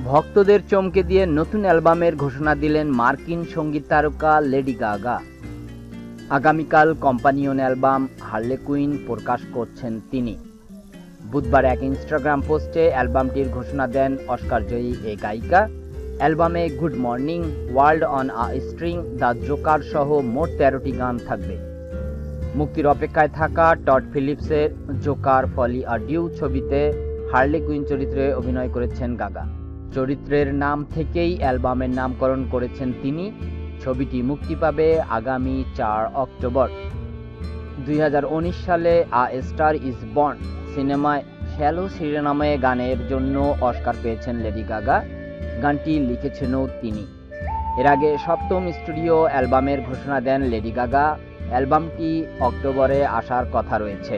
ভক্তদের চমকে দিয়ে নতুন অ্যালবামের ঘোষণা দিলেন মার্কিন সঙ্গীত তারকা লেডি গাগা। আগামীকাল কম্পানিয়ন অ্যালবাম হার্লে কুইন প্রকাশ করছেন তিনি। বুধবার এক ইনস্টাগ্রাম পোস্টে অ্যালবামটির ঘোষণা দেন অস্কারজয়ী এই গায়িকা। অ্যালবামে good morning, world on a string, the joker সহ মোট 13টি গান থাকবে। মুক্তির অপেক্ষায় থাকা টড ফিলিপসের জোকার ফলি আ ডিউ ছবিতে হার্লে কুইন চরিত্রে অভিনয় করেছেন গাগা। চরিত্রের নাম থেকেই অ্যালবামের নামকরণ করেছেন তিনি। ছবিটি মুক্তি পাবে আগামী 4 অক্টোবর। 2019 সালে আ স্টার ইজ বর্ন সিনেমায় শ্যালো শিরোনামে গানের জন্য অস্কার পেয়েছেন লেডি গাগা। গানটি লিখেছেনও তিনি। এর আগে 7ম স্টুডিও অ্যালবামের ঘোষণা দেন লেডি গাগা। অ্যালবামটি অক্টোবরে আসার কথা রয়েছে।